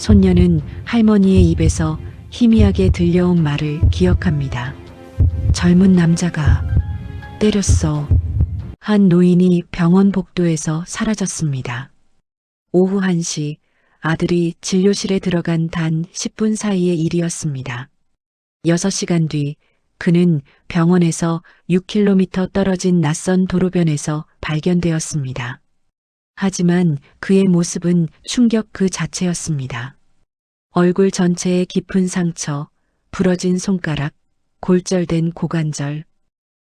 손녀는 할머니의 입에서 희미하게 들려온 말을 기억합니다. 젊은 남자가 때렸어. 한 노인이 병원 복도에서 사라졌습니다. 오후 1시 아들이 진료실에 들어간 단 10분 사이의 일이었습니다. 6시간 뒤 그는 병원에서 6km 떨어진 낯선 도로변에서 발견되었습니다. 하지만 그의 모습은 충격 그 자체였습니다. 얼굴 전체에 깊은 상처, 부러진 손가락, 골절된 고관절,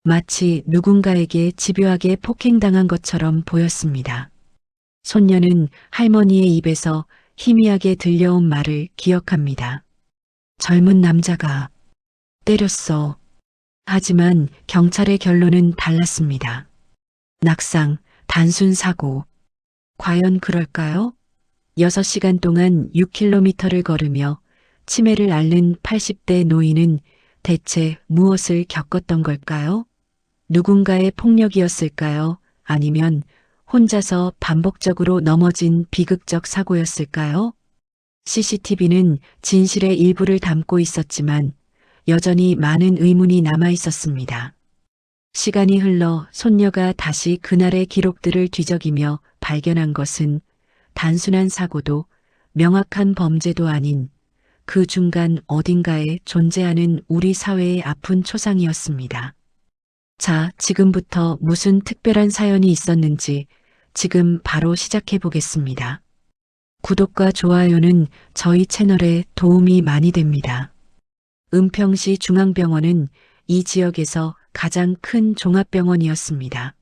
마치 누군가에게 집요하게 폭행당한 것처럼 보였습니다. 손녀는 할머니의 입에서 희미하게 들려온 말을 기억합니다. 젊은 남자가 때렸어. 하지만 경찰의 결론은 달랐습니다. 낙상, 단순 사고. 과연 그럴까요? 6시간 동안 6km를 걸으며 치매를 앓는 80대 노인은 대체 무엇을 겪었던 걸까요? 누군가의 폭력이었을까요? 아니면 혼자서 반복적으로 넘어진 비극적 사고였을까요? CCTV는 진실의 일부를 담고 있었지만 여전히 많은 의문이 남아 있었습니다. 시간이 흘러 손녀가 다시 그날의 기록들을 뒤적이며 발견한 것은 단순한 사고도 명확한 범죄도 아닌 그 중간 어딘가에 존재하는 우리 사회의 아픈 초상이었습니다. 자, 지금부터 무슨 특별한 사연이 있었는지 지금 바로 시작해 보겠습니다. 구독과 좋아요는 저희 채널에 도움이 많이 됩니다. 은평시 중앙병원은 이 지역에서 가장 큰 종합병원이었습니다.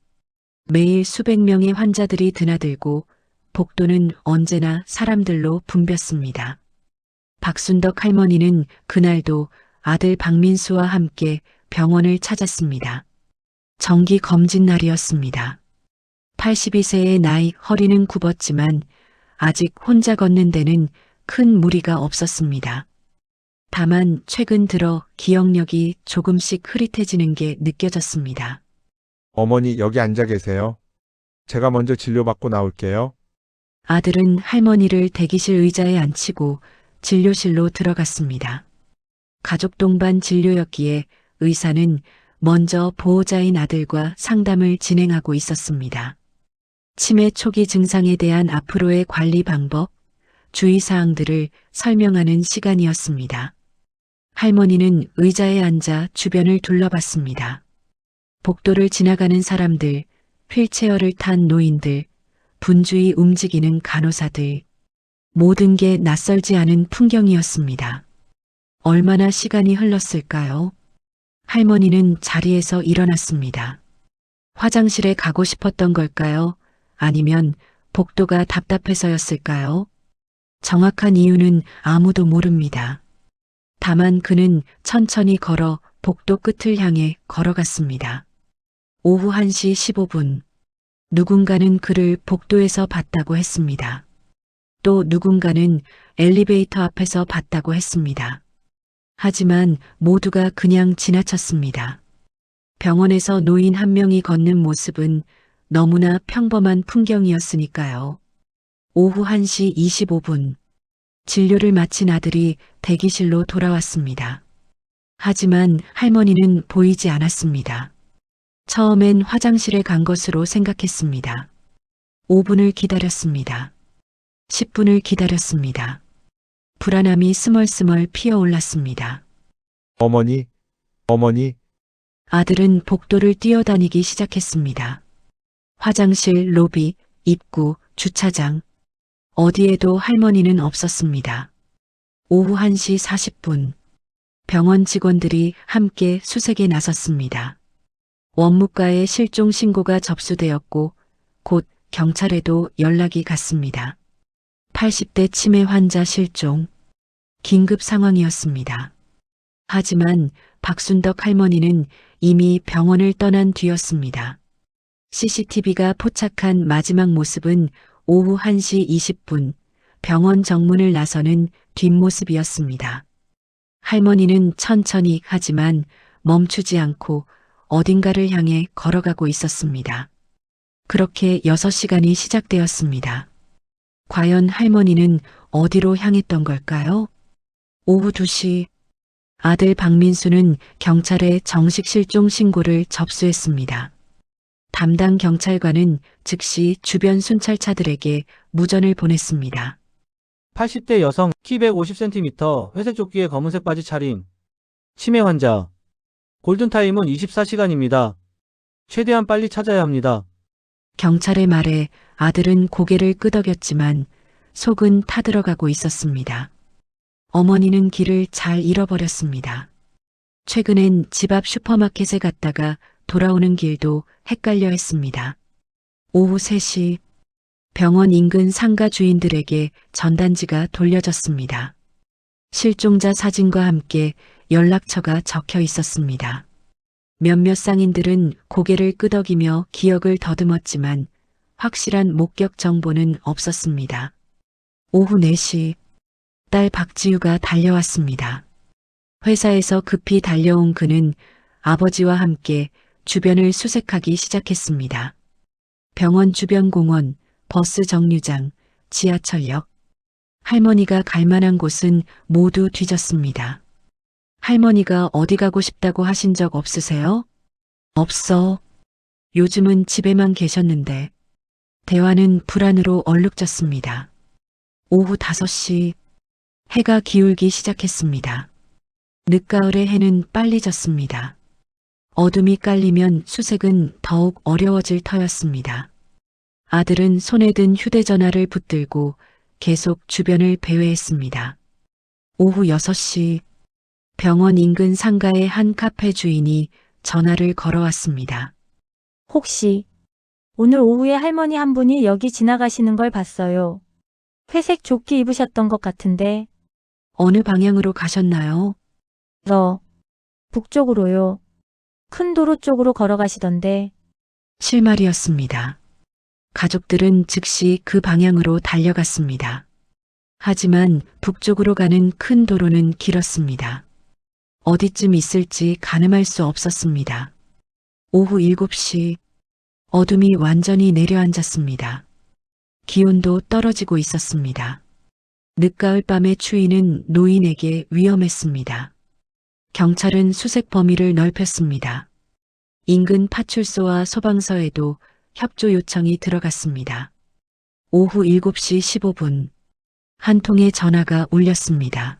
매일 수백 명의 환자들이 드나들고 복도는 언제나 사람들로 붐볐습니다. 박순덕 할머니는 그날도 아들 박민수와 함께 병원을 찾았습니다. 정기 검진 날이었습니다. 82세의 나이, 허리는 굽었지만 아직 혼자 걷는 데는 큰 무리가 없었습니다. 다만 최근 들어 기억력이 조금씩 흐릿해지는 게 느껴졌습니다. 어머니, 여기 앉아 계세요. 제가 먼저 진료받고 나올게요. 아들은 할머니를 대기실 의자에 앉히고 진료실로 들어갔습니다. 가족 동반 진료였기에 의사는 먼저 보호자인 아들과 상담을 진행하고 있었습니다. 치매 초기 증상에 대한 앞으로의 관리 방법, 주의사항들을 설명하는 시간이었습니다. 할머니는 의자에 앉아 주변을 둘러봤습니다. 복도를 지나가는 사람들, 휠체어를 탄 노인들, 분주히 움직이는 간호사들, 모든 게 낯설지 않은 풍경이었습니다. 얼마나 시간이 흘렀을까요? 할머니는 자리에서 일어났습니다. 화장실에 가고 싶었던 걸까요? 아니면 복도가 답답해서였을까요? 정확한 이유는 아무도 모릅니다. 다만 그는 천천히 걸어 복도 끝을 향해 걸어갔습니다. 오후 1시 15분. 누군가는 그를 복도에서 봤다고 했습니다. 또 누군가는 엘리베이터 앞에서 봤다고 했습니다. 하지만 모두가 그냥 지나쳤습니다. 병원에서 노인 한 명이 걷는 모습은 너무나 평범한 풍경이었으니까요. 오후 1시 25분. 진료를 마친 아들이 대기실로 돌아왔습니다. 하지만 할머니는 보이지 않았습니다. 처음엔 화장실에 간 것으로 생각했습니다. 5분을 기다렸습니다. 10분을 기다렸습니다. 불안함이 스멀스멀 피어올랐습니다. 어머니, 어머니, 아들은 복도를 뛰어다니기 시작했습니다. 화장실, 로비, 입구, 주차장. 어디에도 할머니는 없었습니다. 오후 1시 40분. 병원 직원들이 함께 수색에 나섰습니다. 원무과에 실종 신고가 접수되었고 곧 경찰에도 연락이 갔습니다. 80대 치매 환자 실종. 긴급 상황이었습니다. 하지만 박순덕 할머니는 이미 병원을 떠난 뒤였습니다. CCTV가 포착한 마지막 모습은 오후 1시 20분 병원 정문을 나서는 뒷모습이었습니다. 할머니는 천천히 하지만 멈추지 않고 어딘가를 향해 걸어가고 있었습니다. 그렇게 6시간이 시작되었습니다. 과연 할머니는 어디로 향했던 걸까요? 오후 2시 아들 박민수는 경찰에 정식 실종 신고를 접수했습니다. 담당 경찰관은 즉시 주변 순찰차들에게 무전을 보냈습니다. 80대 여성, 키 150cm, 회색 조끼에 검은색 바지 차림. 치매 환자. 골든타임은 24시간입니다. 최대한 빨리 찾아야 합니다. 경찰의 말에 아들은 고개를 끄덕였지만 속은 타들어가고 있었습니다. 어머니는 길을 잘 잃어버렸습니다. 최근엔 집 앞 슈퍼마켓에 갔다가 돌아오는 길도 헷갈려 했습니다. 오후 3시 병원 인근 상가 주인들에게 전단지가 돌려졌습니다. 실종자 사진과 함께 연락처가 적혀 있었습니다. 몇몇 상인들은 고개를 끄덕이며 기억을 더듬었지만 확실한 목격 정보는 없었습니다. 오후 4시 딸 박지유가 달려왔습니다. 회사에서 급히 달려온 그는 아버지와 함께 주변을 수색하기 시작했습니다. 병원 주변 공원, 버스 정류장, 지하철역. 할머니가 갈 만한 곳은 모두 뒤졌습니다. 할머니가 어디 가고 싶다고 하신 적 없으세요? 없어. 요즘은 집에만 계셨는데. 대화는 불안으로 얼룩졌습니다. 오후 5시 해가 기울기 시작했습니다. 늦가을의 해는 빨리 졌습니다. 어둠이 깔리면 수색은 더욱 어려워질 터였습니다. 아들은 손에 든 휴대전화를 붙들고 계속 주변을 배회했습니다. 오후 6시 병원 인근 상가의 한 카페 주인이 전화를 걸어왔습니다. 혹시 오늘 오후에 할머니 한 분이 여기 지나가시는 걸 봤어요. 회색 조끼 입으셨던 것 같은데. 어느 방향으로 가셨나요? 북쪽으로요. 큰 도로 쪽으로 걸어가시던데. 실말이었습니다. 가족들은 즉시 그 방향으로 달려갔습니다. 하지만 북쪽으로 가는 큰 도로는 길었습니다. 어디쯤 있을지 가늠할 수 없었습니다. 오후 7시 어둠이 완전히 내려앉았습니다. 기온도 떨어지고 있었습니다. 늦가을 밤의 추위는 노인에게 위험했습니다. 경찰은 수색 범위를 넓혔습니다. 인근 파출소와 소방서에도 협조 요청이 들어갔습니다. 오후 7시 15분 한 통의 전화가 울렸습니다.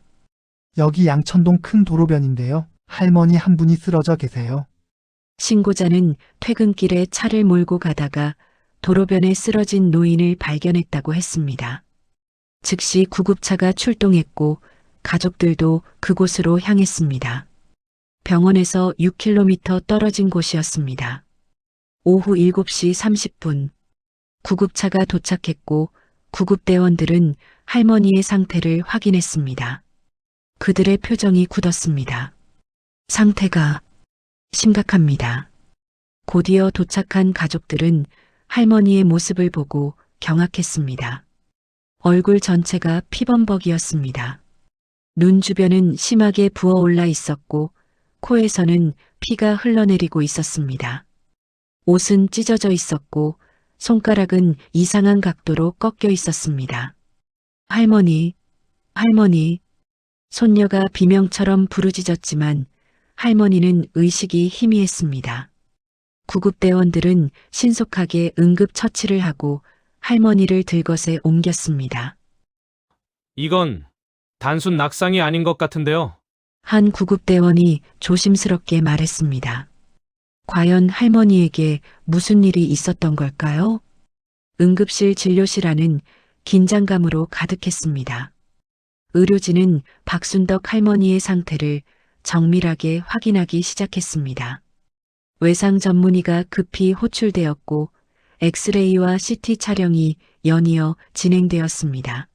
여기 양천동 큰 도로변인데요. 할머니 한 분이 쓰러져 계세요. 신고자는 퇴근길에 차를 몰고 가다가 도로변에 쓰러진 노인을 발견했다고 했습니다. 즉시 구급차가 출동했고 가족들도 그곳으로 향했습니다. 병원에서 6km 떨어진 곳이었습니다. 오후 7시 30분 구급차가 도착했고 구급대원들은 할머니의 상태를 확인했습니다. 그들의 표정이 굳었습니다. 상태가 심각합니다. 곧이어 도착한 가족들은 할머니의 모습을 보고 경악했습니다. 얼굴 전체가 피범벅이었습니다. 눈 주변은 심하게 부어올라 있었고 코에서는 피가 흘러내리고 있었습니다. 옷은 찢어져 있었고 손가락은 이상한 각도로 꺾여 있었습니다. 할머니, 할머니. 손녀가 비명처럼 부르짖었지만 할머니는 의식이 희미했습니다. 구급대원들은 신속하게 응급처치를 하고 할머니를 들것에 옮겼습니다. 이건 단순 낙상이 아닌 것 같은데요. 한 구급대원이 조심스럽게 말했습니다. 과연 할머니에게 무슨 일이 있었던 걸까요? 응급실 진료실 안은 긴장감으로 가득했습니다. 의료진은 박순덕 할머니의 상태를 정밀하게 확인하기 시작했습니다. 외상 전문의가 급히 호출되었고 엑스레이와 CT 촬영이 연이어 진행되었습니다.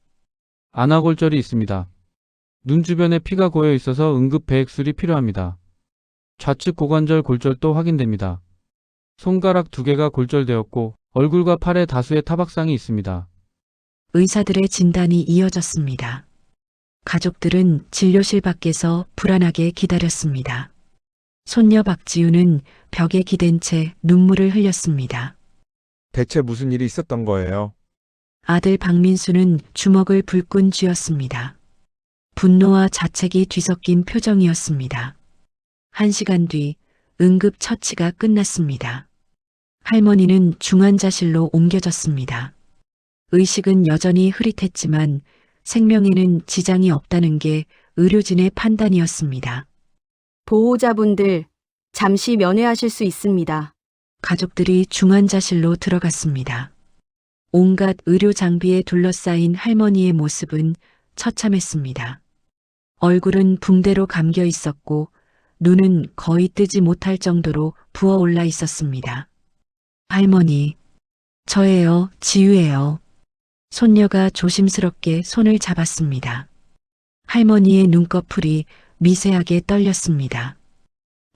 안화골절이 있습니다. 눈 주변에 피가 고여 있어서 응급 배액술이 필요합니다. 좌측 고관절 골절도 확인됩니다. 손가락 2개가 골절되었고 얼굴과 팔에 다수의 타박상이 있습니다. 의사들의 진단이 이어졌습니다. 가족들은 진료실 밖에서 불안하게 기다렸습니다. 손녀 박지우는 벽에 기댄 채 눈물을 흘렸습니다. 대체 무슨 일이 있었던 거예요? 아들 박민수는 주먹을 불끈 쥐었습니다. 분노와 자책이 뒤섞인 표정이었습니다. 1시간 뒤 응급 처치가 끝났습니다. 할머니는 중환자실로 옮겨졌습니다. 의식은 여전히 흐릿했지만 생명에는 지장이 없다는 게 의료진의 판단이었습니다. 보호자분들, 잠시 면회하실 수 있습니다. 가족들이 중환자실로 들어갔습니다. 온갖 의료 장비에 둘러싸인 할머니의 모습은 처참했습니다. 얼굴은 붕대로 감겨 있었고 눈은 거의 뜨지 못할 정도로 부어올라 있었습니다. 할머니, 저예요, 지유예요. 손녀가 조심스럽게 손을 잡았습니다. 할머니의 눈꺼풀이 미세하게 떨렸습니다.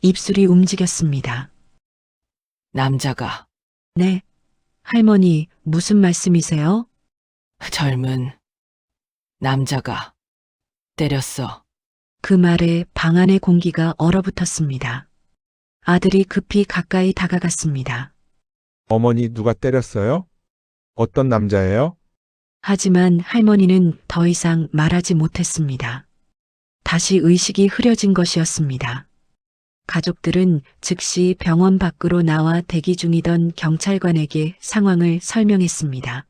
입술이 움직였습니다. 남자가 네, 할머니, 무슨 말씀이세요? 젊은 남자가 때렸어. 그 말에 방 안의 공기가 얼어붙었습니다. 아들이 급히 가까이 다가갔습니다. 어머니 누가 때렸어요? 어떤 남자예요? 하지만 할머니는 더 이상 말하지 못했습니다. 다시 의식이 흐려진 것이었습니다. 가족들은 즉시 병원 밖으로 나와 대기 중이던 경찰관에게 상황을 설명했습니다.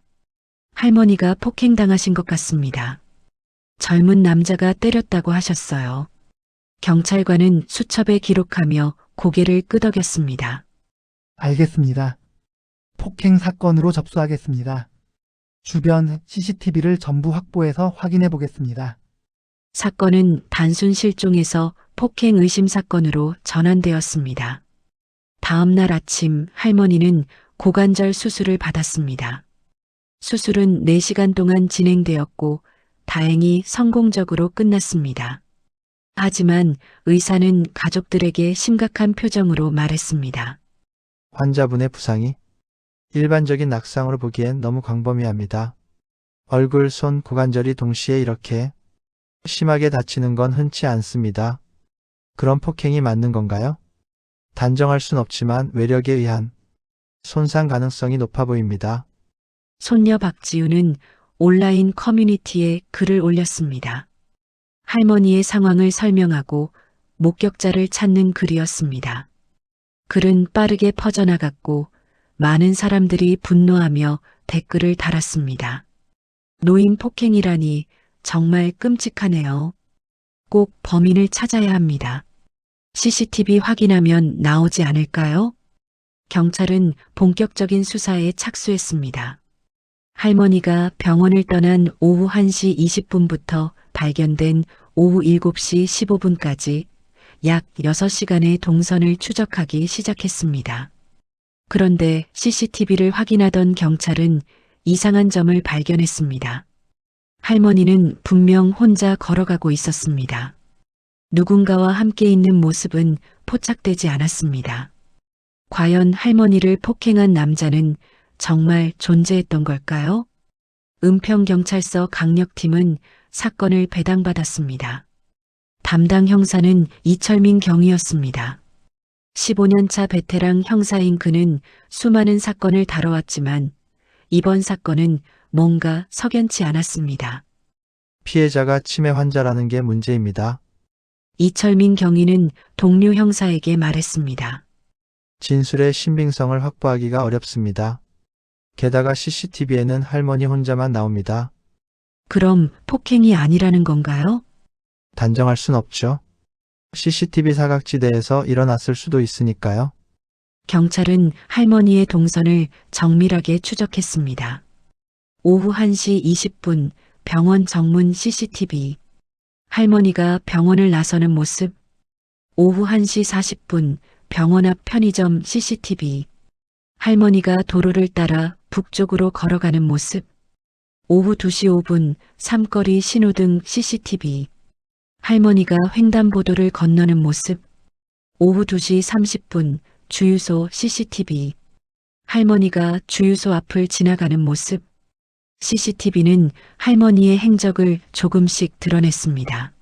할머니가 폭행당하신 것 같습니다. 젊은 남자가 때렸다고 하셨어요. 경찰관은 수첩에 기록하며 고개를 끄덕였습니다. 알겠습니다. 폭행 사건으로 접수하겠습니다. 주변 CCTV를 전부 확보해서 확인해 보겠습니다. 사건은 단순 실종에서 폭행 의심 사건으로 전환되었습니다. 다음 날 아침 할머니는 고관절 수술을 받았습니다. 수술은 4시간 동안 진행되었고 다행히 성공적으로 끝났습니다. 하지만 의사는 가족들에게 심각한 표정으로 말했습니다. 환자분의 부상이 일반적인 낙상으로 보기엔 너무 광범위합니다. 얼굴, 손, 고관절이 동시에 이렇게 심하게 다치는 건 흔치 않습니다. 그럼 폭행이 맞는 건가요? 단정할 순 없지만 외력에 의한 손상 가능성이 높아 보입니다. 손녀 박지우는 온라인 커뮤니티에 글을 올렸습니다. 할머니의 상황을 설명하고 목격자를 찾는 글이었습니다. 글은 빠르게 퍼져나갔고 많은 사람들이 분노하며 댓글을 달았습니다. 노인 폭행이라니 정말 끔찍하네요. 꼭 범인을 찾아야 합니다. CCTV 확인하면 나오지 않을까요? 경찰은 본격적인 수사에 착수했습니다. 할머니가 병원을 떠난 오후 1시 20분부터 발견된 오후 7시 15분까지 약 6시간의 동선을 추적하기 시작했습니다. 그런데 CCTV를 확인하던 경찰은 이상한 점을 발견했습니다. 할머니는 분명 혼자 걸어가고 있었습니다. 누군가와 함께 있는 모습은 포착되지 않았습니다. 과연 할머니를 폭행한 남자는 정말 존재했던 걸까요? 은평경찰서 강력팀은 사건을 배당받았습니다. 담당 형사는 이철민 경위였습니다. 15년차 베테랑 형사인 그는 수많은 사건을 다뤄왔지만 이번 사건은 뭔가 석연치 않았습니다. 피해자가 치매 환자라는 게 문제입니다. 이철민 경위는 동료 형사에게 말했습니다. 진술의 신빙성을 확보하기가 어렵습니다. 게다가 CCTV에는 할머니 혼자만 나옵니다. 그럼 폭행이 아니라는 건가요? 단정할 순 없죠. CCTV 사각지대에서 일어났을 수도 있으니까요. 경찰은 할머니의 동선을 정밀하게 추적했습니다. 오후 1시 20분 병원 정문 CCTV. 할머니가 병원을 나서는 모습. 오후 1시 40분 병원 앞 편의점 CCTV. 할머니가 도로를 따라 북쪽으로 걸어가는 모습. 오후 2시 5분 삼거리 신호등 CCTV. 할머니가 횡단보도를 건너는 모습. 오후 2시 30분 주유소 CCTV. 할머니가 주유소 앞을 지나가는 모습. CCTV는 할머니의 행적을 조금씩 드러냈습니다.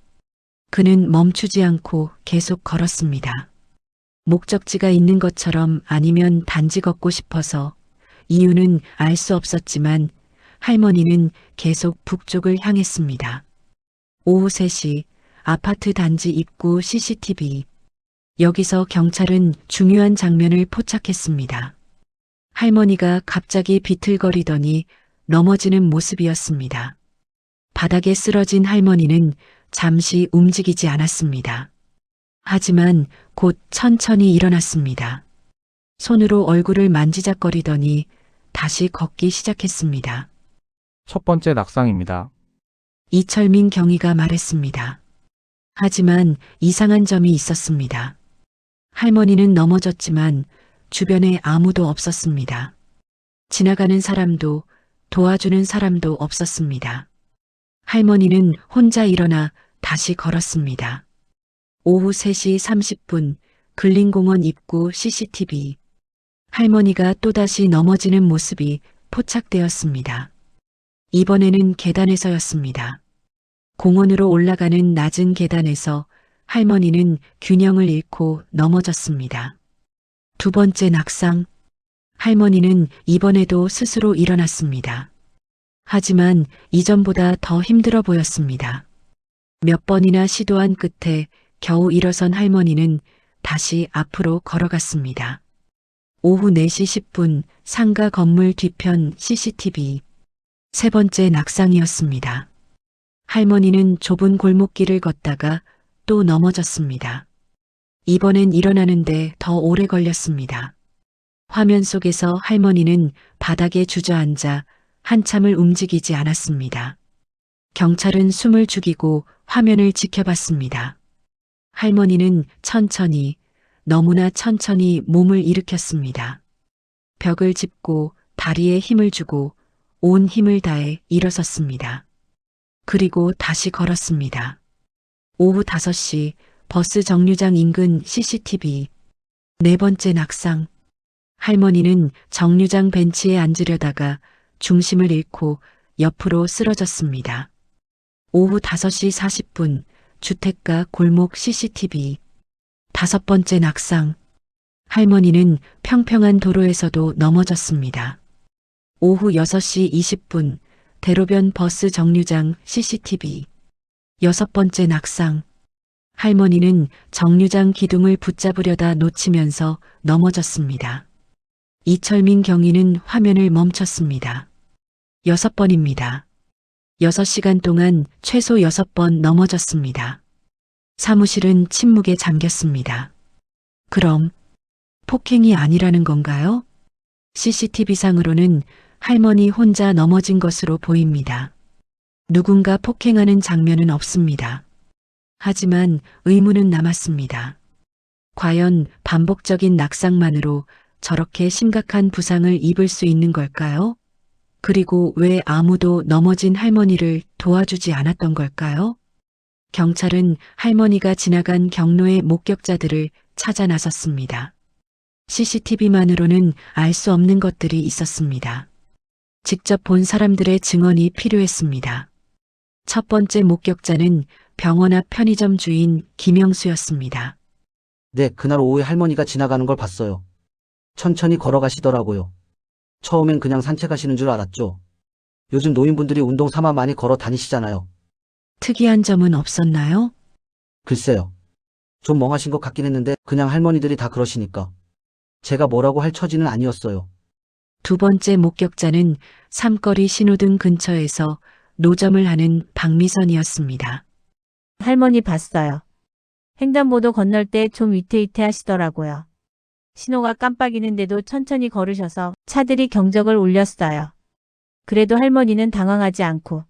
그는 멈추지 않고 계속 걸었습니다. 목적지가 있는 것처럼 아니면 단지 걷고 싶어서 이유는 알 수 없었지만 할머니는 계속 북쪽을 향했습니다. 오후 3시 아파트 단지 입구 CCTV. 여기서 경찰은 중요한 장면을 포착했습니다. 할머니가 갑자기 비틀거리더니 넘어지는 모습이었습니다. 바닥에 쓰러진 할머니는 잠시 움직이지 않았습니다. 하지만 곧 천천히 일어났습니다. 손으로 얼굴을 만지작거리더니 다시 걷기 시작했습니다. 첫 번째 낙상입니다. 이철민 경위가 말했습니다. 하지만 이상한 점이 있었습니다. 할머니는 넘어졌지만 주변에 아무도 없었습니다. 지나가는 사람도 도와주는 사람도 없었습니다. 할머니는 혼자 일어나 다시 걸었습니다. 오후 3시 30분 근린공원 입구 CCTV. 할머니가 또다시 넘어지는 모습이 포착되었습니다. 이번에는 계단에서였습니다. 공원으로 올라가는 낮은 계단에서 할머니는 균형을 잃고 넘어졌습니다. 두 번째 낙상. 할머니는 이번에도 스스로 일어났습니다. 하지만 이전보다 더 힘들어 보였습니다. 몇 번이나 시도한 끝에 겨우 일어선 할머니는 다시 앞으로 걸어갔습니다. 오후 4시 10분 상가 건물 뒤편 CCTV. 세 번째 낙상이었습니다. 할머니는 좁은 골목길을 걷다가 또 넘어졌습니다. 이번엔 일어나는데 더 오래 걸렸습니다. 화면 속에서 할머니는 바닥에 주저앉아 한참을 움직이지 않았습니다. 경찰은 숨을 죽이고 화면을 지켜봤습니다. 할머니는 천천히, 너무나 천천히 몸을 일으켰습니다. 벽을 짚고 다리에 힘을 주고 온 힘을 다해 일어섰습니다. 그리고 다시 걸었습니다. 오후 5시 버스 정류장 인근 CCTV. 네 번째 낙상. 할머니는 정류장 벤치에 앉으려다가 중심을 잃고 옆으로 쓰러졌습니다. 오후 5시 40분 주택가 골목 CCTV. 다섯 번째 낙상. 할머니는 평평한 도로에서도 넘어졌습니다. 오후 6시 20분 대로변 버스 정류장 CCTV. 여섯 번째 낙상. 할머니는 정류장 기둥을 붙잡으려다 놓치면서 넘어졌습니다. 이철민 경위는 화면을 멈췄습니다. 6번입니다. 6시간 동안 최소 6번 넘어졌습니다. 사무실은 침묵에 잠겼습니다. 그럼 폭행이 아니라는 건가요? CCTV상으로는 할머니 혼자 넘어진 것으로 보입니다. 누군가 폭행하는 장면은 없습니다. 하지만 의문은 남았습니다. 과연 반복적인 낙상만으로 저렇게 심각한 부상을 입을 수 있는 걸까요? 그리고 왜 아무도 넘어진 할머니를 도와주지 않았던 걸까요? 경찰은 할머니가 지나간 경로의 목격자들을 찾아 나섰습니다. CCTV만으로는 알 수 없는 것들이 있었습니다. 직접 본 사람들의 증언이 필요했습니다. 첫 번째 목격자는 병원 앞 편의점 주인 김영수였습니다. 네, 그날 오후에 할머니가 지나가는 걸 봤어요. 천천히 걸어가시더라고요. 처음엔 그냥 산책하시는 줄 알았죠. 요즘 노인분들이 운동 삼아 많이 걸어 다니시잖아요. 특이한 점은 없었나요? 글쎄요. 좀 멍하신 것 같긴 했는데 그냥 할머니들이 다 그러시니까. 제가 뭐라고 할 처지는 아니었어요. 두 번째 목격자는 삼거리 신호등 근처에서 노점을 하는 박미선이었습니다. 할머니 봤어요. 횡단보도 건널 때 좀 위태위태 하시더라고요. 신호가 깜빡이는데도 천천히 걸으셔서 차들이 경적을 울렸어요. 그래도 할머니는 당황하지 않고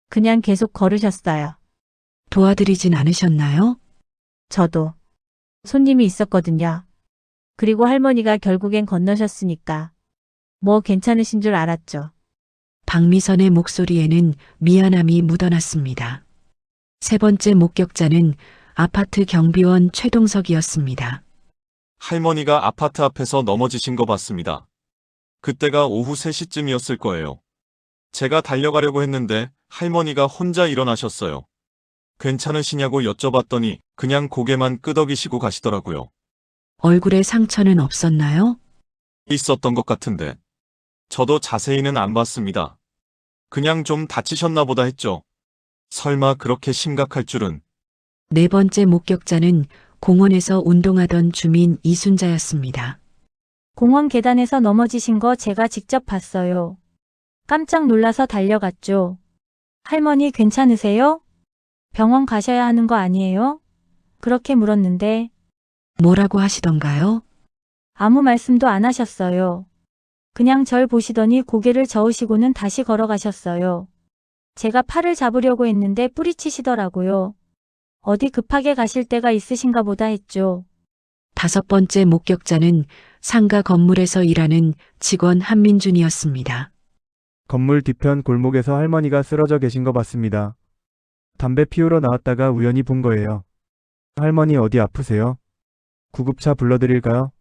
그냥 계속 걸으셨어요. 도와드리진 않으셨나요? 저도 손님이 있었거든요. 그리고 할머니가 결국엔 건너셨으니까 뭐 괜찮으신 줄 알았죠. 박미선의 목소리에는 미안함이 묻어났습니다. 세 번째 목격자는 아파트 경비원 최동석이었습니다. 할머니가 아파트 앞에서 넘어지신 거 봤습니다. 그때가 오후 3시쯤이었을 거예요. 제가 달려가려고 했는데 할머니가 혼자 일어나셨어요. 괜찮으시냐고 여쭤봤더니 그냥 고개만 끄덕이시고 가시더라고요. 얼굴에 상처는 없었나요? 있었던 것 같은데. 저도 자세히는 안 봤습니다. 그냥 좀 다치셨나 보다 했죠. 설마 그렇게 심각할 줄은. 네 번째 목격자는 공원에서 운동하던 주민 이순자였습니다. 공원 계단에서 넘어지신 거 제가 직접 봤어요. 깜짝 놀라서 달려갔죠. 할머니 괜찮으세요? 병원 가셔야 하는 거 아니에요? 그렇게 물었는데 뭐라고 하시던가요? 아무 말씀도 안 하셨어요. 그냥 절 보시더니 고개를 저으시고는 다시 걸어가셨어요. 제가 팔을 잡으려고 했는데 뿌리치시더라고요. 어디 급하게 가실 때가 있으신가 보다 했죠. 다섯 번째 목격자는 상가 건물에서 일하는 직원 한민준이었습니다. 건물 뒤편 골목에서 할머니가 쓰러져 계신 거 봤습니다. 담배 피우러 나왔다가 우연히 본 거예요. 할머니 어디 아프세요? 구급차 불러드릴까요?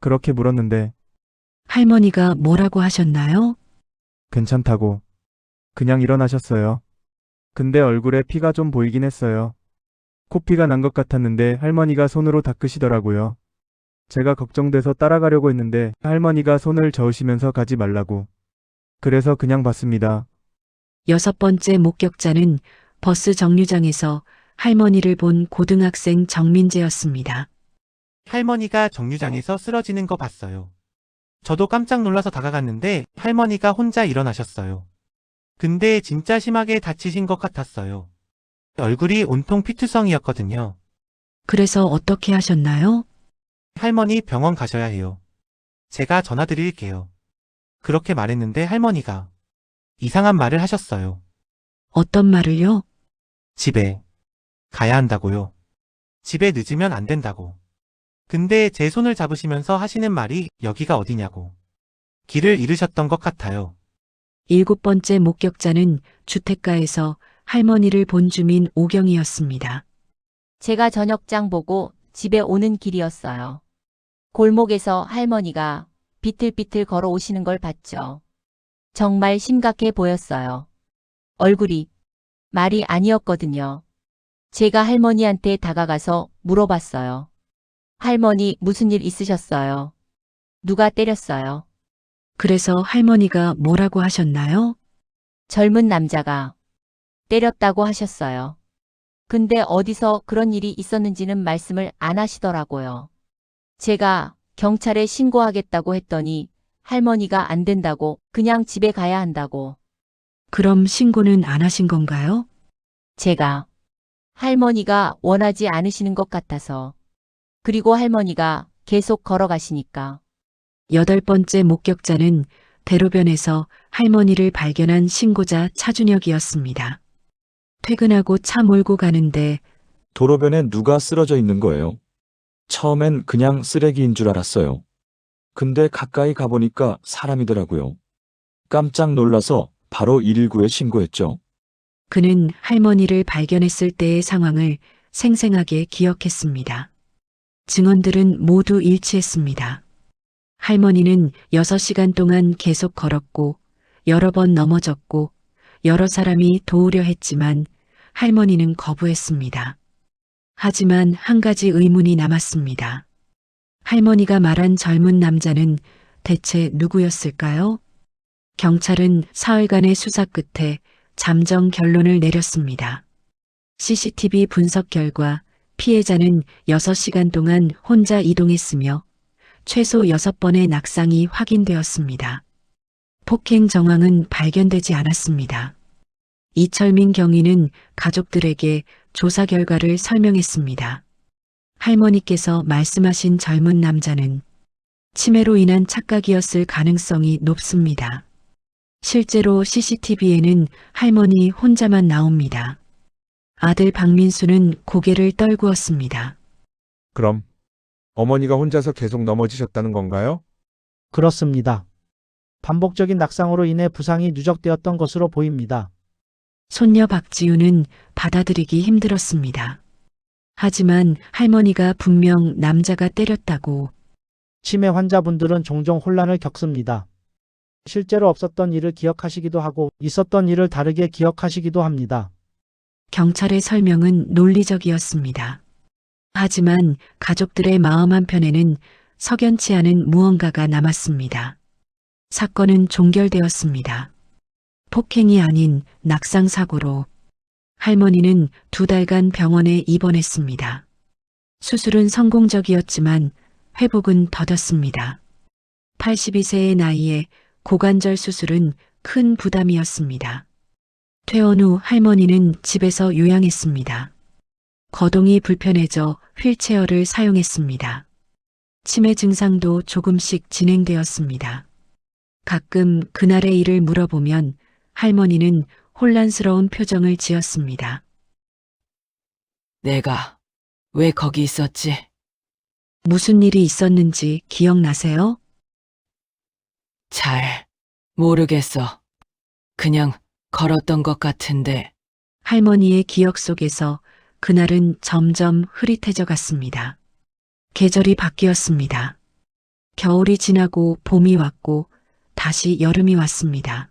그렇게 물었는데 할머니가 뭐라고 하셨나요? 괜찮다고. 그냥 일어나셨어요. 근데 얼굴에 피가 좀 보이긴 했어요. 코피가 난 것 같았는데 할머니가 손으로 닦으시더라고요. 제가 걱정돼서 따라가려고 했는데 할머니가 손을 저으시면서 가지 말라고. 그래서 그냥 봤습니다. 여섯 번째 목격자는 버스 정류장에서 할머니를 본 고등학생 정민재였습니다. 할머니가 정류장에서 쓰러지는 거 봤어요. 저도 깜짝 놀라서 다가갔는데 할머니가 혼자 일어나셨어요. 근데 진짜 심하게 다치신 것 같았어요. 얼굴이 온통 피투성이었거든요. 그래서 어떻게 하셨나요? 할머니 병원 가셔야 해요. 제가 전화 드릴게요. 그렇게 말했는데 할머니가 이상한 말을 하셨어요. 어떤 말을요? 집에 가야 한다고요. 집에 늦으면 안 된다고. 근데 제 손을 잡으시면서 하시는 말이 여기가 어디냐고. 길을 잃으셨던 것 같아요. 일곱 번째 목격자는 주택가에서 할머니를 본 주민 오경이었습니다. 제가 저녁장 보고 집에 오는 길이었어요. 골목에서 할머니가 비틀비틀 걸어오시는 걸 봤죠. 정말 심각해 보였어요. 얼굴이 말이 아니었거든요. 제가 할머니한테 다가가서 물어봤어요. 할머니 무슨 일 있으셨어요? 누가 때렸어요? 그래서 할머니가 뭐라고 하셨나요? 젊은 남자가 때렸다고 하셨어요. 근데 어디서 그런 일이 있었는지는 말씀을 안 하시더라고요. 제가 경찰에 신고하겠다고 했더니 할머니가 안 된다고 그냥 집에 가야 한다고. 그럼 신고는 안 하신 건가요? 제가 할머니가 원하지 않으시는 것 같아서. 그리고 할머니가 계속 걸어가시니까. 여덟 번째 목격자는 대로변에서 할머니를 발견한 신고자 차준혁이었습니다. 퇴근하고 차 몰고 가는데 도로변에 누가 쓰러져 있는 거예요. 처음엔 그냥 쓰레기인 줄 알았어요. 근데 가까이 가보니까 사람이더라고요. 깜짝 놀라서 바로 119에 신고했죠. 그는 할머니를 발견했을 때의 상황을 생생하게 기억했습니다. 증언들은 모두 일치했습니다. 할머니는 6시간 동안 계속 걸었고 여러 번 넘어졌고 여러 사람이 도우려 했지만 할머니는 거부했습니다. 하지만 한 가지 의문이 남았습니다. 할머니가 말한 젊은 남자는 대체 누구였을까요? 경찰은 사흘간의 수사 끝에 잠정 결론을 내렸습니다. CCTV 분석 결과 피해자는 6시간 동안 혼자 이동했으며 최소 6번의 낙상이 확인되었습니다. 폭행 정황은 발견되지 않았습니다. 이철민 경위는 가족들에게 조사 결과를 설명했습니다. 할머니께서 말씀하신 젊은 남자는 치매로 인한 착각이었을 가능성이 높습니다. 실제로 CCTV에는 할머니 혼자만 나옵니다. 아들 박민수는 고개를 떨구었습니다. 그럼 어머니가 혼자서 계속 넘어지셨다는 건가요? 그렇습니다. 반복적인 낙상으로 인해 부상이 누적되었던 것으로 보입니다. 손녀 박지우는 받아들이기 힘들었습니다. 하지만 할머니가 분명 남자가 때렸다고. 치매 환자분들은 종종 혼란을 겪습니다. 실제로 없었던 일을 기억하시기도 하고 있었던 일을 다르게 기억하시기도 합니다. 경찰의 설명은 논리적이었습니다. 하지만 가족들의 마음 한편에는 석연치 않은 무언가가 남았습니다. 사건은 종결되었습니다. 폭행이 아닌 낙상 사고로 할머니는 2달간 병원에 입원했습니다. 수술은 성공적이었지만 회복은 더뎠습니다. 82세의 나이에 고관절 수술은 큰 부담이었습니다. 퇴원 후 할머니는 집에서 요양했습니다. 거동이 불편해져 휠체어를 사용했습니다. 치매 증상도 조금씩 진행되었습니다. 가끔 그날의 일을 물어보면 할머니는 혼란스러운 표정을 지었습니다. 내가 왜 거기 있었지? 무슨 일이 있었는지 기억나세요? 잘 모르겠어. 그냥 걸었던 것 같은데. 할머니의 기억 속에서 그날은 점점 흐릿해져 갔습니다. 계절이 바뀌었습니다. 겨울이 지나고 봄이 왔고 다시 여름이 왔습니다.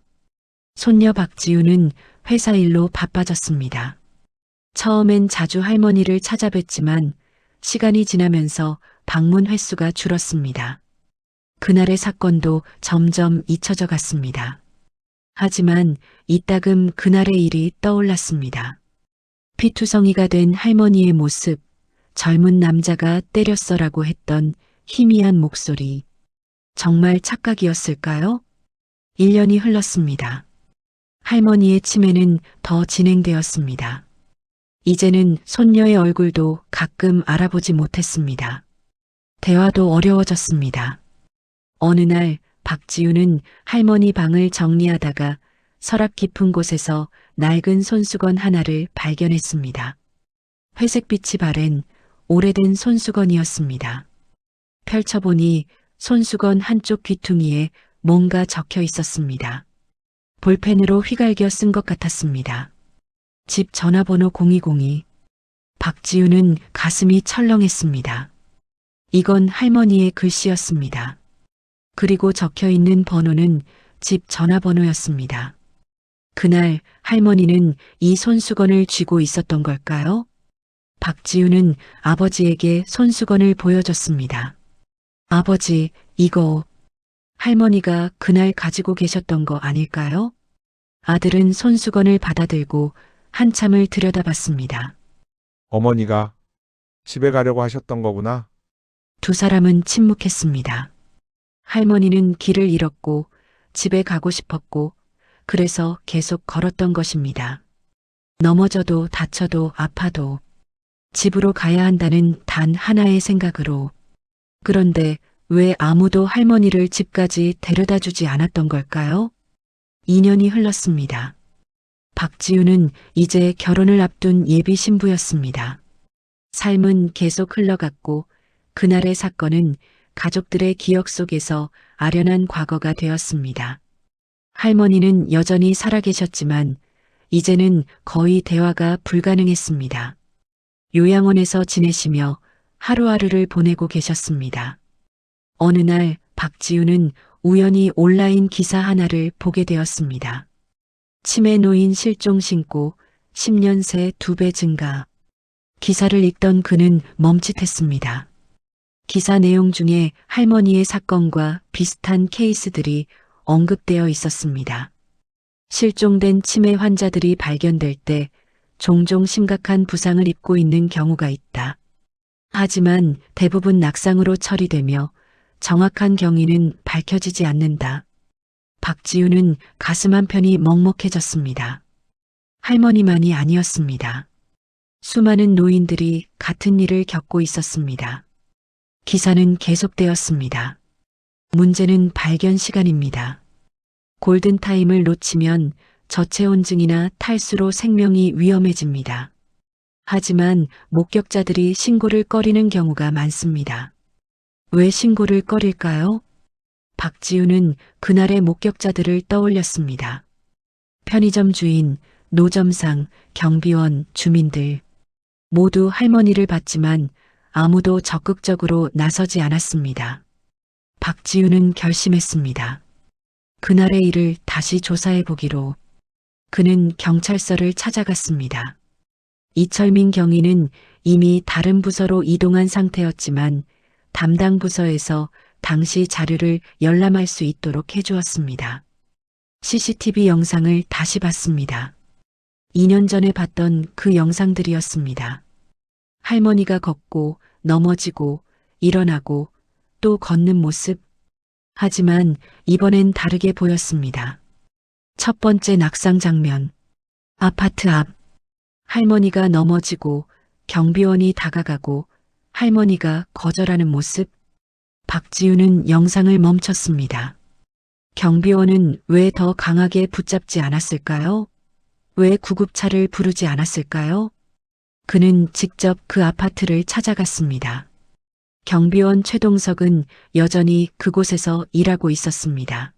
손녀 박지우는 회사 일로 바빠졌습니다. 처음엔 자주 할머니를 찾아뵀지만 시간이 지나면서 방문 횟수가 줄었습니다. 그날의 사건도 점점 잊혀져 갔습니다. 하지만 이따금 그날의 일이 떠올랐습니다. 피투성이가 된 할머니의 모습, 젊은 남자가 때렸어라고 했던 희미한 목소리. 정말 착각이었을까요? 1년이 흘렀습니다. 할머니의 치매는 더 진행되었습니다. 이제는 손녀의 얼굴도 가끔 알아보지 못했습니다. 대화도 어려워졌습니다. 어느 날 박지우는 할머니 방을 정리하다가 서랍 깊은 곳에서 낡은 손수건 하나를 발견했습니다. 회색빛이 바랜 오래된 손수건이었습니다. 펼쳐보니 손수건 한쪽 귀퉁이에 뭔가 적혀 있었습니다. 볼펜으로 휘갈겨 쓴 것 같았습니다. 집 전화번호 020. 박지우는 가슴이 철렁했습니다. 이건 할머니의 글씨였습니다. 그리고 적혀 있는 번호는 집 전화번호였습니다. 그날 할머니는 이 손수건을 쥐고 있었던 걸까요? 박지우는 아버지에게 손수건을 보여줬습니다. 아버지, 이거 할머니가 그날 가지고 계셨던 거 아닐까요? 아들은 손수건을 받아들고 한참을 들여다봤습니다. 어머니가 집에 가려고 하셨던 거구나. 두 사람은 침묵했습니다. 할머니는 길을 잃었고 집에 가고 싶었고 그래서 계속 걸었던 것입니다. 넘어져도 다쳐도 아파도 집으로 가야 한다는 단 하나의 생각으로. 그런데 왜 아무도 할머니를 집까지 데려다 주지 않았던 걸까요? 2년이 흘렀습니다. 박지우는 이제 결혼을 앞둔 예비 신부였습니다. 삶은 계속 흘러갔고 그날의 사건은 가족들의 기억 속에서 아련한 과거가 되었습니다. 할머니는 여전히 살아계셨지만 이제는 거의 대화가 불가능했습니다. 요양원에서 지내시며 하루하루를 보내고 계셨습니다. 어느 날 박지우는 우연히 온라인 기사 하나를 보게 되었습니다. 치매 노인 실종 신고 10년 새 2배 증가. 기사를 읽던 그는 멈칫했습니다. 기사 내용 중에 할머니의 사건과 비슷한 케이스들이 언급되어 있었습니다. 실종된 치매 환자들이 발견될 때 종종 심각한 부상을 입고 있는 경우가 있다. 하지만 대부분 낙상으로 처리되며 정확한 경위는 밝혀지지 않는다. 박지우는 가슴 한편이 먹먹해졌습니다. 할머니만이 아니었습니다. 수많은 노인들이 같은 일을 겪고 있었습니다. 기사는 계속되었습니다. 문제는 발견 시간입니다. 골든타임을 놓치면 저체온증이나 탈수로 생명이 위험해집니다. 하지만 목격자들이 신고를 꺼리는 경우가 많습니다. 왜 신고를 꺼릴까요? 박지우는 그날의 목격자들을 떠올렸습니다. 편의점 주인, 노점상, 경비원, 주민들. 모두 할머니를 봤지만 아무도 적극적으로 나서지 않았습니다. 박지우는 결심했습니다. 그날의 일을 다시 조사해 보기로. 그는 경찰서를 찾아갔습니다. 이철민 경위는 이미 다른 부서로 이동한 상태였지만 담당 부서에서 당시 자료를 열람할 수 있도록 해주었습니다. CCTV 영상을 다시 봤습니다. 2년 전에 봤던 그 영상들이었습니다. 할머니가 걷고 넘어지고 일어나고 또 걷는 모습. 하지만 이번엔 다르게 보였습니다. 첫 번째 낙상 장면. 아파트 앞. 할머니가 넘어지고 경비원이 다가가고 할머니가 거절하는 모습. 박지우는 영상을 멈췄습니다. 경비원은 왜 더 강하게 붙잡지 않았을까요? 왜 구급차를 부르지 않았을까요? 그는 직접 그 아파트를 찾아갔습니다. 경비원 최동석은 여전히 그곳에서 일하고 있었습니다.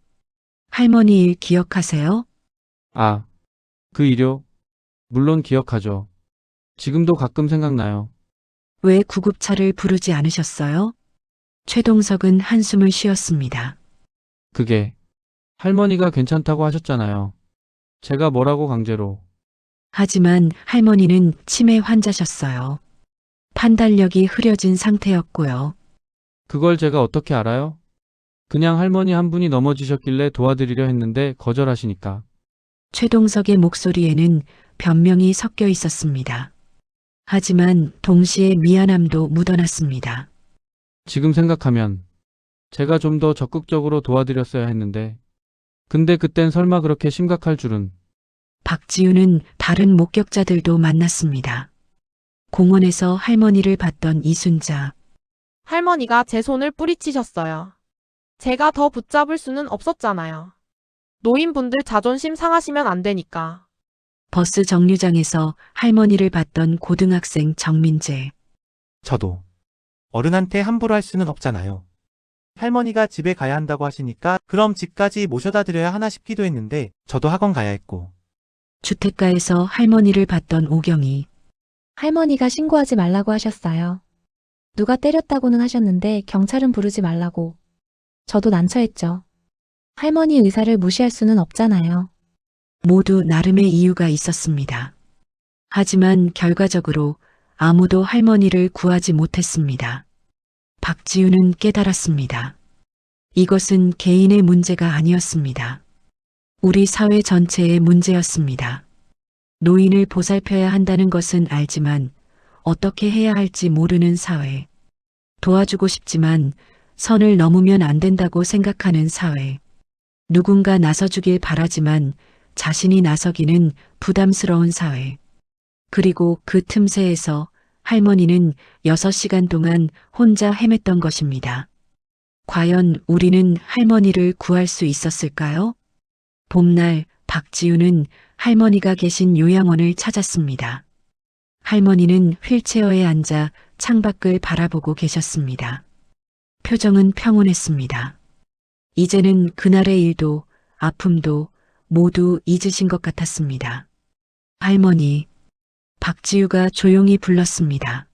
할머니 일 기억하세요? 아, 그 일요? 물론 기억하죠. 지금도 가끔 생각나요. 왜 구급차를 부르지 않으셨어요? 최동석은 한숨을 쉬었습니다. 그게 할머니가 괜찮다고 하셨잖아요. 제가 뭐라고 강제로. 하지만 할머니는 치매 환자셨어요. 판단력이 흐려진 상태였고요. 그걸 제가 어떻게 알아요? 그냥 할머니 한 분이 넘어지셨길래 도와드리려 했는데 거절하시니까. 최동석의 목소리에는 변명이 섞여 있었습니다. 하지만 동시에 미안함도 묻어났습니다. 지금 생각하면 제가 좀 더 적극적으로 도와드렸어야 했는데. 근데 그땐 설마 그렇게 심각할 줄은. 박지우는 다른 목격자들도 만났습니다. 공원에서 할머니를 봤던 이순자. 할머니가 제 손을 뿌리치셨어요. 제가 더 붙잡을 수는 없었잖아요. 노인분들 자존심 상하시면 안 되니까. 버스 정류장에서 할머니를 봤던 고등학생 정민재. 저도 어른한테 함부로 할 수는 없잖아요. 할머니가 집에 가야 한다고 하시니까 그럼 집까지 모셔다 드려야 하나 싶기도 했는데 저도 학원 가야 했고. 주택가에서 할머니를 봤던 오경이. 할머니가 신고하지 말라고 하셨어요. 누가 때렸다고는 하셨는데 경찰은 부르지 말라고. 저도 난처했죠. 할머니 의사를 무시할 수는 없잖아요. 모두 나름의 이유가 있었습니다. 하지만 결과적으로 아무도 할머니를 구하지 못했습니다. 박지우는 깨달았습니다. 이것은 개인의 문제가 아니었습니다. 우리 사회 전체의 문제였습니다. 노인을 보살펴야 한다는 것은 알지만 어떻게 해야 할지 모르는 사회. 도와주고 싶지만 선을 넘으면 안 된다고 생각하는 사회. 누군가 나서주길 바라지만 자신이 나서기는 부담스러운 사회. 그리고 그 틈새에서 할머니는 6시간 동안 혼자 헤맸던 것입니다. 과연 우리는 할머니를 구할 수 있었을까요? 봄날 박지우는 할머니가 계신 요양원을 찾았습니다. 할머니는 휠체어에 앉아 창밖을 바라보고 계셨습니다. 표정은 평온했습니다. 이제는 그날의 일도 아픔도 모두 잊으신 것 같았습니다. 할머니. 박지우가 조용히 불렀습니다.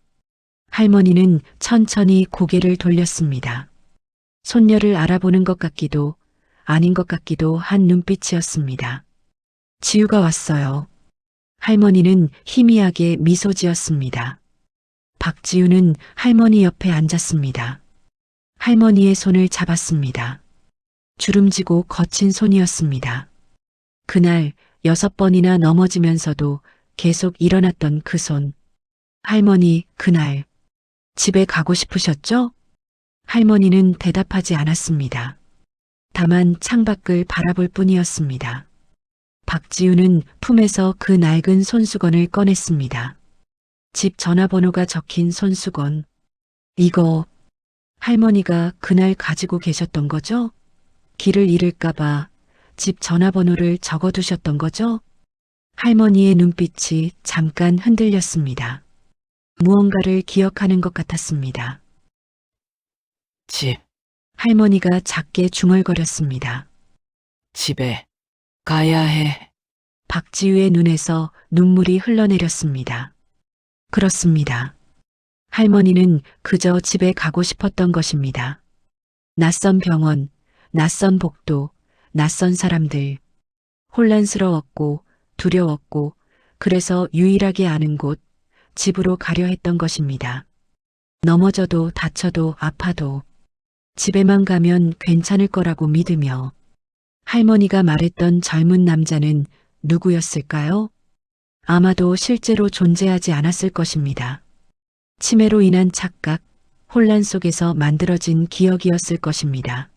할머니는 천천히 고개를 돌렸습니다. 손녀를 알아보는 것 같기도 아닌 것 같기도 한 눈빛이었습니다. 지우가 왔어요. 할머니는 희미하게 미소 지었습니다. 박지우는 할머니 옆에 앉았습니다. 할머니의 손을 잡았습니다. 주름지고 거친 손이었습니다. 그날 6번이나 넘어지면서도 계속 일어났던 그 손. 할머니, 그날 집에 가고 싶으셨죠? 할머니는 대답하지 않았습니다. 다만 창밖을 바라볼 뿐이었습니다. 박지우는 품에서 그 낡은 손수건을 꺼냈습니다. 집 전화번호가 적힌 손수건. 이거 할머니가 그날 가지고 계셨던 거죠? 길을 잃을까봐 집 전화번호를 적어두셨던 거죠? 할머니의 눈빛이 잠깐 흔들렸습니다. 무언가를 기억하는 것 같았습니다. 집. 할머니가 작게 중얼거렸습니다. 집에 가야 해. 박지우의 눈에서 눈물이 흘러내렸습니다. 그렇습니다. 할머니는 그저 집에 가고 싶었던 것입니다. 낯선 병원, 낯선 복도, 낯선 사람들. 혼란스러웠고 두려웠고 그래서 유일하게 아는 곳, 집으로 가려 했던 것입니다. 넘어져도 다쳐도 아파도 집에만 가면 괜찮을 거라고 믿으며 할머니가 말했던 젊은 남자는 누구였을까요? 아마도 실제로 존재하지 않았을 것입니다. 치매로 인한 착각, 혼란 속에서 만들어진 기억이었을 것입니다.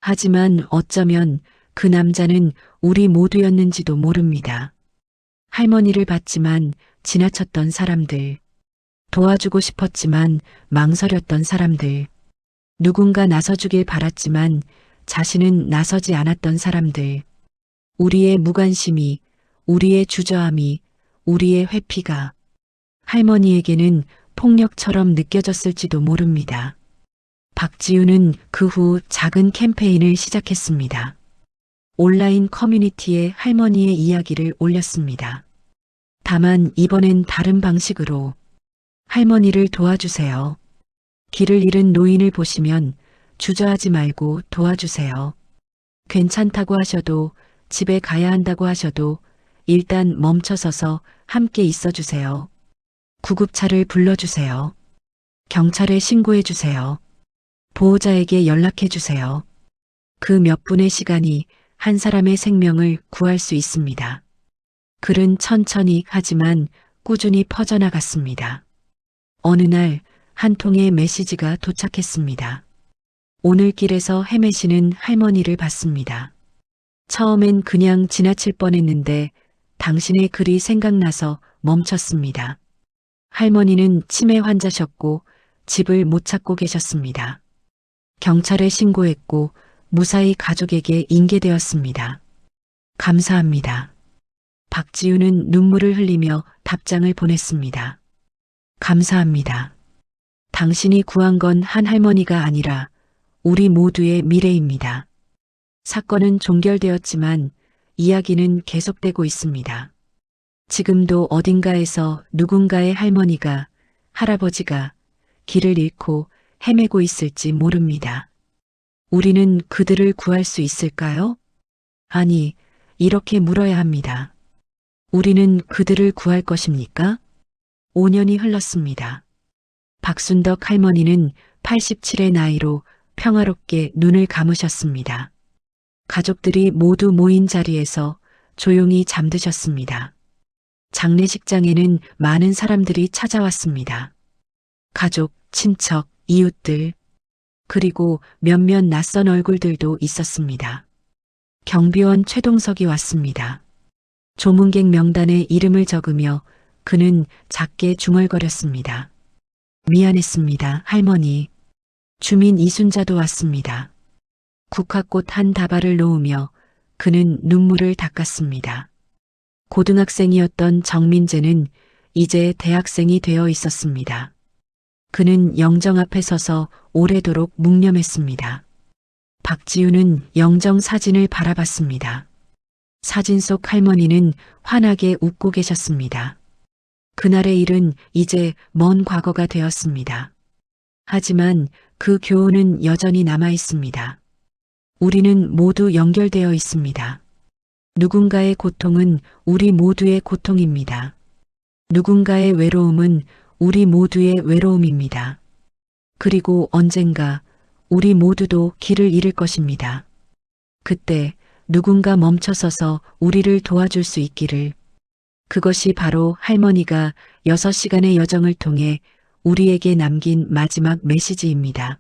하지만 어쩌면 그 남자는 우리 모두였는지도 모릅니다. 할머니를 봤지만 지나쳤던 사람들, 도와주고 싶었지만 망설였던 사람들, 누군가 나서주길 바랐지만 자신은 나서지 않았던 사람들, 우리의 무관심이, 우리의 주저함이, 우리의 회피가 할머니에게는 폭력처럼 느껴졌을지도 모릅니다. 박지우는 그 후 작은 캠페인을 시작했습니다. 온라인 커뮤니티에 할머니의 이야기를 올렸습니다. 다만 이번엔 다른 방식으로 할머니를 도와주세요. 길을 잃은 노인을 보시면 주저하지 말고 도와주세요. 괜찮다고 하셔도 집에 가야 한다고 하셔도 일단 멈춰서서 함께 있어주세요. 구급차를 불러주세요. 경찰에 신고해주세요. 보호자에게 연락해주세요. 그 몇 분의 시간이 한 사람의 생명을 구할 수 있습니다. 글은 천천히 하지만 꾸준히 퍼져나갔습니다. 어느 날 한 통의 메시지가 도착했습니다. 오늘 길에서 헤매시는 할머니를 봤습니다. 처음엔 그냥 지나칠 뻔했는데 당신의 글이 생각나서 멈췄습니다. 할머니는 치매 환자셨고 집을 못 찾고 계셨습니다. 경찰에 신고했고 무사히 가족에게 인계되었습니다. 감사합니다. 박지우는 눈물을 흘리며 답장을 보냈습니다. 감사합니다. 당신이 구한 건 한 할머니가 아니라 우리 모두의 미래입니다. 사건은 종결되었지만 이야기는 계속되고 있습니다. 지금도 어딘가에서 누군가의 할머니가, 할아버지가 길을 잃고 헤매고 있을지 모릅니다. 우리는 그들을 구할 수 있을까요? 아니, 이렇게 물어야 합니다. 우리는 그들을 구할 것입니까? 5년이 흘렀습니다. 박순덕 할머니는 87의 나이로 평화롭게 눈을 감으셨습니다. 가족들이 모두 모인 자리에서 조용히 잠드셨습니다. 장례식장에는 많은 사람들이 찾아왔습니다. 가족, 친척, 이웃들, 그리고 몇몇 낯선 얼굴들도 있었습니다. 경비원 최동석이 왔습니다. 조문객 명단에 이름을 적으며 그는 작게 중얼거렸습니다. 미안했습니다, 할머니. 주민 이순자도 왔습니다. 국화꽃 한 다발을 놓으며 그는 눈물을 닦았습니다. 고등학생이었던 정민재는 이제 대학생이 되어 있었습니다. 그는 영정 앞에 서서 오래도록 묵념했습니다. 박지우는 영정 사진을 바라봤습니다. 사진 속 할머니는 환하게 웃고 계셨습니다. 그날의 일은 이제 먼 과거가 되었습니다. 하지만 그 교훈은 여전히 남아 있습니다. 우리는 모두 연결되어 있습니다. 누군가의 고통은 우리 모두의 고통입니다. 누군가의 외로움은 우리 모두의 외로움입니다. 그리고 언젠가 우리 모두도 길을 잃을 것입니다. 그때 누군가 멈춰서서 우리를 도와줄 수 있기를. 그것이 바로 할머니가 6시간의 여정을 통해 우리에게 남긴 마지막 메시지입니다.